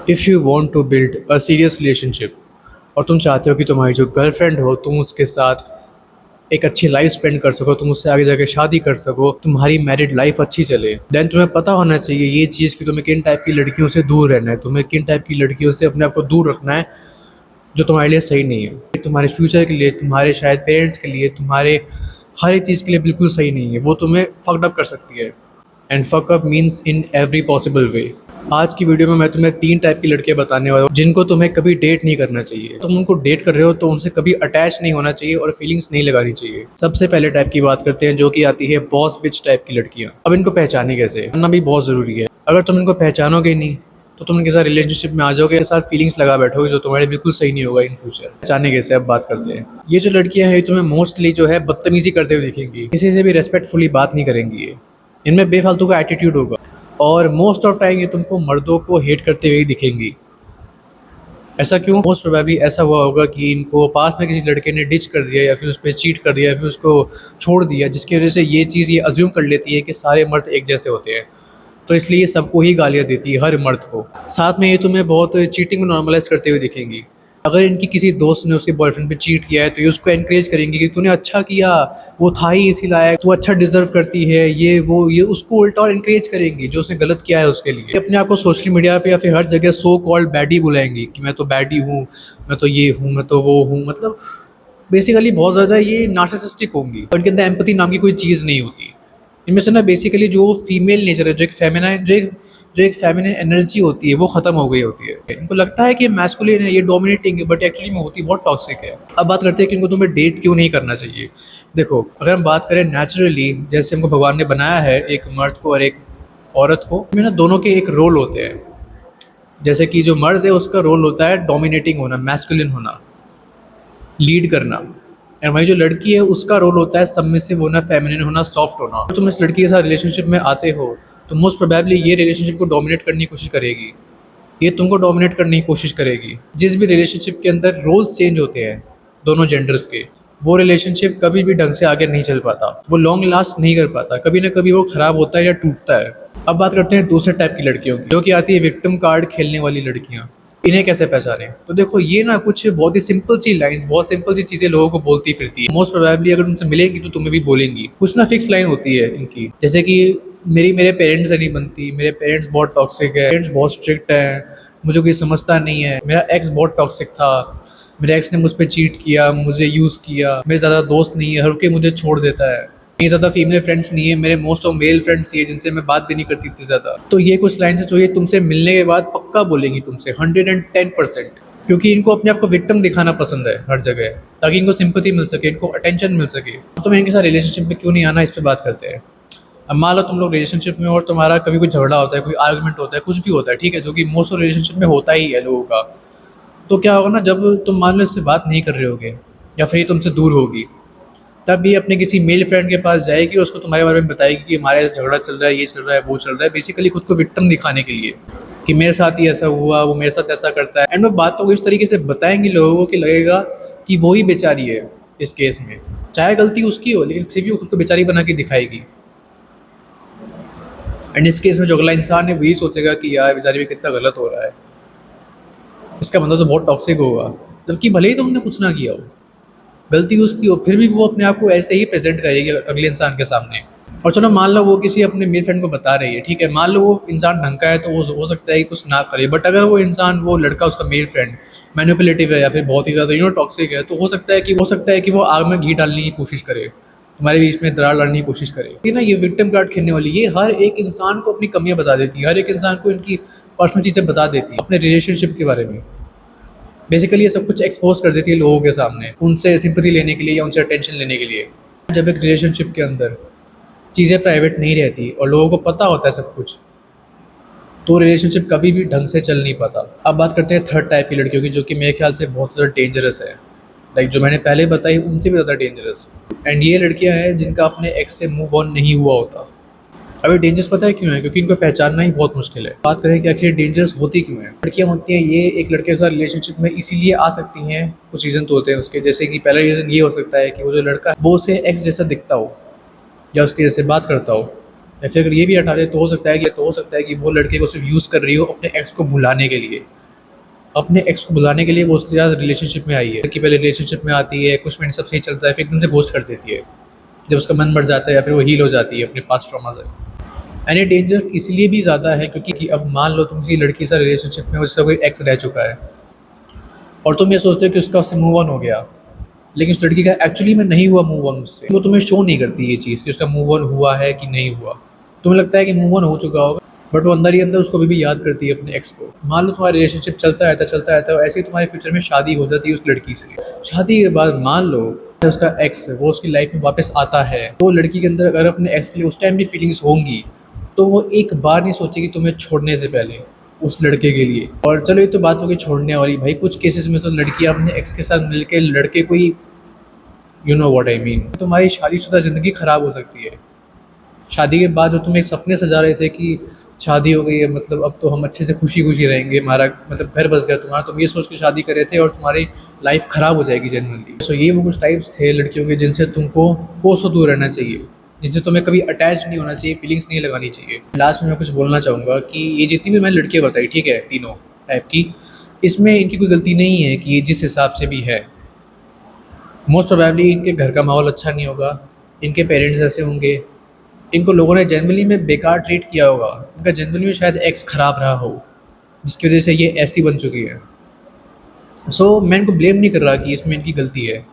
If you want to build a serious relationship और तुम चाहते हो कि तुम्हारी जो गर्लफ्रेंड हो तुम उसके साथ एक अच्छी लाइफ स्पेंड कर सको, तुम उससे आगे जाके शादी कर सको, तुम्हारी मैरिड लाइफ अच्छी चले, देन तुम्हें पता होना चाहिए ये चीज़ कि तुम्हें किन टाइप की लड़कियों से दूर रहना है, तुम्हें किन टाइप की लड़कियों से अपने आप को दूर रखना है जो तुम्हारे लिए सही नहीं है, तुम्हारे फ्यूचर के लिए, तुम्हारे शायद पेरेंट्स के लिए, तुम्हारे हर एक चीज़ के लिए बिल्कुल सही नहीं है, वो तुम्हें फकड अप कर सकती है। And fuck up means in every possible way. आज की वीडियो में मैं तुम्हें 3 टाइप की लड़कियां बताने वाला हूँ जिनको तुम्हें कभी डेट नहीं करना चाहिए। तुम उनको डेट कर रहे हो तो उनसे कभी अटैच नहीं होना चाहिए और फीलिंग्स नहीं लगानी चाहिए। सबसे पहले टाइप की बात करते हैं जो कि आती है बॉस बिच टाइप की लड़कियां। अब इनको पहचाने कैसे, जानना भी बहुत ज़रूरी है। अगर तुम इनको पहचानोगे नहीं तो तुम इनके साथ रिलेशनशिप में आ जाओगे, साथ फीलिंग्स लगा बैठोगे जो तुम्हारे बिल्कुल सही नहीं होगा इन फ्यूचर। पहचाने कैसे, अब बात करते हैं। ये जो लड़कियां हैं तुम्हें मोस्टली जो है बदतमीजी करते हुए दिखेंगी, किसी से भी रेस्पेक्टफुली बात नहीं करेंगी ये, इनमें बेफालतू का एटीट्यूड होगा और मोस्ट ऑफ टाइम ये तुमको मर्दों को हेट करते हुए ही दिखेंगी। ऐसा क्यों? मोस्ट प्रोबेबली ऐसा हुआ होगा कि इनको पास में किसी लड़के ने डिच कर दिया या फिर उस पर चीट कर दिया या फिर उसको छोड़ दिया, जिसकी वजह से ये चीज़ ये अज्यूम कर लेती है कि सारे मर्द एक जैसे होते हैं, तो इसलिए ये सबको ही गालियाँ देती है, हर मर्द को। साथ में ये तुम्हें बहुत चीटिंग को नॉर्मलाइज करते हुए दिखेंगी। अगर इनकी किसी दोस्त ने उसके बॉयफ्रेंड पे चीट किया है तो ये उसको एनकरेज करेंगी कि तूने अच्छा किया, वो था ही इसी लायक, तू अच्छा डिजर्व करती है, ये वो, ये उसको उल्टा और एनकरेज करेंगी जो उसने गलत किया है उसके लिए। ये अपने आप को सोशल मीडिया पे या फिर हर जगह सो कॉल्ड बैडी बुलाएंगी कि मैं तो बैडी हूँ, मैं तो ये हूँ, मैं तो वो हूँ। मतलब बेसिकली बहुत ज़्यादा ये नार्सिसिस्टिक होंगी और इनके अंदर एम्पैथी नाम की कोई चीज़ नहीं होती। इनमें से ना बेसिकली जो फीमेल नेचर है, जो एक फेमिनिन एनर्जी होती है वो ख़त्म हो गई होती है। इनको लगता है कि ये मैस्कुलिन है, ये डोमिनेटिंग है, बट एक्चुअली में होती बहुत टॉक्सिक है। अब बात करते हैं कि इनको तुम्हें डेट क्यों नहीं करना चाहिए। देखो, अगर हम बात करें नेचुरली जैसे हमको भगवान ने बनाया है एक मर्द को और एक औरत को, इनमें ना दोनों के एक रोल होते हैं। जैसे कि जो मर्द है उसका रोल होता है डोमिनेटिंग होना, मैस्कुलिन होना, लीड करना, और वही जो लड़की है उसका रोल होता है सबमिसिव होना, फेमिनिन होना, सॉफ्ट होना। तो तुम इस लड़की के साथ रिलेशनशिप में आते हो तो मोस्ट प्रोबेबली ये रिलेशनशिप को डोमिनेट करने की कोशिश करेगी, ये तुमको डोमिनेट करने की कोशिश करेगी। जिस भी रिलेशनशिप के अंदर रोल्स चेंज होते हैं दोनों जेंडर्स के, वो रिलेशनशिप कभी भी ढंग से आगे नहीं चल पाता, वो लॉन्ग लास्ट नहीं कर पाता, कभी ना कभी वो खराब होता है या टूटता है। अब बात करते हैं दूसरे टाइप की लड़कियों की जो कि आती है विक्टिम कार्ड खेलने वाली लड़कियाँ। इन्हें कैसे पहचाने? तो देखो, ये ना कुछ बहुत ही सिंपल सी लाइंस, बहुत सिंपल सी चीज़ें लोगों को बोलती फिरती है। मोस्ट प्रोबेबली अगर तुमसे मिलेंगी तो तुम्हें भी बोलेंगी। कुछ ना फिक्स लाइन होती है इनकी, जैसे कि मेरे पेरेंट्स से नहीं बनती, मेरे पेरेंट्स बहुत टॉक्सिक है, पेरेंट्स बहुत स्ट्रिक्ट हैं, मुझे कोई समझता नहीं है, मेरा एक्स बहुत टॉक्सिक था, मेरे एक्स ने मुझ पर चीट किया, मुझे यूज़ किया, मेरे ज़्यादा दोस्त नहीं है, हर कोई मुझे छोड़ देता है, मेरे ज़्यादा फीमेल फ्रेंड्स नहीं है, मेरे मोस्ट ऑफ मेल फ्रेंड्स ही है जिनसे मैं बात भी नहीं करती इतनी ज़्यादा। तो ये कुछ लाइन्स जो ये तुमसे मिलने के बाद पक्का बोलेंगी तुमसे 110%, क्योंकि इनको अपने आप को विक्टिम दिखाना पसंद है हर जगह, ताकि इनको सिंपैथी मिल सके, इनको अटेंशन मिल सके। तो मैं इनके साथ रिलेशनशिप में क्यों नहीं आना, इस पर बात करते हैं। अब मान लो तुम लोग रिलेशनशिप में और तुम्हारा कभी कोई झगड़ा होता है, कोई आर्गुमेंट होता है, कुछ भी होता है, ठीक है, जो कि मोस्ट ऑफ रिलेशनशिप में होता ही है लोगों का। तो क्या होगा ना, जब तुम मान लो इससे बात नहीं कर रहे होगे या फिर ये तुमसे दूर होगी, तब ये अपने किसी मेल फ्रेंड के पास जाएगी और उसको तुम्हारे बारे में बताएगी कि हमारे यहाँ झगड़ा चल रहा है, ये चल रहा है, वो चल रहा है, बेसिकली खुद को विक्टिम दिखाने के लिए कि मेरे साथ ही ऐसा हुआ, वो मेरे साथ ऐसा करता है। एंड वो बातों को इस तरीके से बताएंगी लोगों को कि लगेगा कि वो ही बेचारी है इस केस में, चाहे गलती उसकी हो लेकिन फिर भी वो खुद को बेचारी बना के दिखाएगी। एंड इस केस में जो अगला इंसान है वही सोचेगा कि यार बेचारी में कितना गलत हो रहा है, इसका बंदा तो बहुत टॉक्सिक होगा, जबकि भले ही तुमने कुछ ना किया हो, गलती उसकी हो, फिर भी वो अपने आप को ऐसे ही प्रेजेंट करेगी अगले इंसान के सामने। और चलो मान लो वो किसी अपने मेल फ्रेंड को बता रही है, ठीक है, मान लो वो इंसान ढंग का है तो वो हो सकता है कि कुछ ना करे, बट अगर वो इंसान, वो लड़का, उसका मेल फ्रेंड मैनिपुलेटिव है या फिर बहुत ही ज़्यादा टॉक्सिक है, तो हो सकता है कि वो आग में घी डालने की कोशिश करे, तुम्हारे बीच में दरार डालने की कोशिश करे। ये ना, ये विक्टिम कार्ड खेलने वाली, ये हर एक इंसान को अपनी कमियां बता देती है, हर एक इंसान को इनकी पर्सनल चीज़ें बता देती है, अपने रिलेशनशिप के बारे में। बेसिकली ये सब कुछ एक्सपोज कर देती है लोगों के सामने, उनसे सिंपैथी लेने के लिए या उनसे अटेंशन लेने के लिए। जब एक रिलेशनशिप के अंदर चीज़ें प्राइवेट नहीं रहती और लोगों को पता होता है सब कुछ, तो रिलेशनशिप कभी भी ढंग से चल नहीं पाता। अब बात करते हैं थर्ड टाइप की लड़कियों की, जो कि मेरे ख्याल से बहुत ज़्यादा डेंजरस है, लाइक जो मैंने पहले बताई उनसे भी ज़्यादा डेंजरस। एंड ये लड़कियां हैं जिनका अपने एक्स से मूव ऑन नहीं हुआ होता। अभी डेंजरस पता है क्यों है? क्योंकि इनको पहचानना ही बहुत मुश्किल है। बात करें कि आखिर डेंजरस होती क्यों है। लड़कियां होती हैं ये एक लड़के के साथ रिलेशनशिप में इसीलिए आ सकती हैं, कुछ रीज़न तो होते हैं उसके, जैसे कि पहला रीज़न ये हो सकता है कि वो जो लड़का है वो उसे एक्स जैसा दिखता हो या उसके जैसे बात करता हो, या फिर अगर ये भी हटा दे तो हो सकता है कि वो लड़के को सिर्फ यूज़ कर रही हो अपने एक्स को भुलाने के लिए। अपने एक्स को भुलाने के लिए वो उसके साथ रिलेशनशिप में आई है। लड़की पहले रिलेशनशिप में आती है, कुछ महीने सब सही चलता है, फिर एकदम से घोस्ट कर देती है जब उसका मन भर जाता है या फिर वो हील हो जाती है अपने पास्ट ट्रॉमा से। एंड ये डेंजरस इसलिए भी ज़्यादा है क्योंकि कि अब मान लो तुम किसी लड़की से रिलेशनशिप में हो जिसका कोई एक्स रह चुका है और तुम ये सोचते हो कि उसका उससे मूव ऑन हो गया, लेकिन उस लड़की का एक्चुअली में नहीं हुआ मूव ऑन उससे। वो तुम्हें शो नहीं करती ये चीज़ कि उसका मूव ऑन हुआ है कि नहीं हुआ। तुम्हें लगता है कि मूव ऑन हो चुका होगा, बट वो अंदर ही अंदर उसको अभी भी याद करती है अपने एक्स को। मान लो तुम्हारा रिलेशनशिप चलता रहता है, ऐसे ही तुम्हारे फ्यूचर में शादी हो जाती है उस लड़की से। शादी के बाद मान लो उसका एक्स वो उसकी लाइफ में वापस आता है, तो लड़की के अंदर अगर अपने एक्स के लिए उस टाइम भी फीलिंग्स होंगी तो वो एक बार नहीं सोचेगी तुम्हें छोड़ने से पहले उस लड़के के लिए। और चलो ये तो बात होगी छोड़ने वाली, भाई कुछ केसेस में तो लड़कियां अपने एक्स के साथ मिलकर लड़के को ही, you know what I mean, तुम्हारी शादीशुदा ज़िंदगी ख़राब हो सकती है। शादी के बाद जो तुम एक सपने सजा रहे थे कि शादी हो गई है मतलब अब तो हम अच्छे से खुशी खुशी रहेंगे, हमारा मतलब घर बस गया तुम्हारा, तुम ये सोच के शादी कर रहे थे और तुम्हारी लाइफ ख़राब हो जाएगी जनरली। सो ये वो कुछ टाइप्स थे लड़कियों के जिनसे तुमको कोसों दूर रहना चाहिए, जिनसे तुम्हें कभी अटैच नहीं होना चाहिए, फीलिंग्स नहीं लगानी चाहिए। लास्ट में मैं कुछ बोलना चाहूँगा कि ये जितनी भी मैंने लड़कियाँ बताई, ठीक है, तीनों टाइप की, इसमें इनकी कोई गलती नहीं है कि ये जिस हिसाब से भी है। मोस्ट प्रोबेबली इनके घर का माहौल अच्छा नहीं होगा, इनके पेरेंट्स ऐसे होंगे, इनको लोगों ने जनरली में बेकार ट्रीट किया होगा, इनका जनरली में शायद एक्स ख़राब रहा हो जिसकी वजह से ये ऐसी बन चुकी है। सो मैं इनको ब्लेम नहीं कर रहा कि इसमें इनकी गलती है,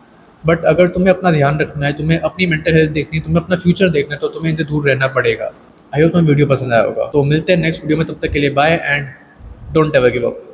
बट अगर तुम्हें अपना ध्यान रखना है, तुम्हें अपनी मेंटल हेल्थ देखनी है, तुम्हें अपना फ्यूचर देखना है, तो तुम्हें इनसे दूर रहना पड़ेगा। आई होप तुम्हें वीडियो पसंद आया होगा। तो मिलते हैं नेक्स्ट वीडियो में, तब तक के लिए bye and don't ever give up.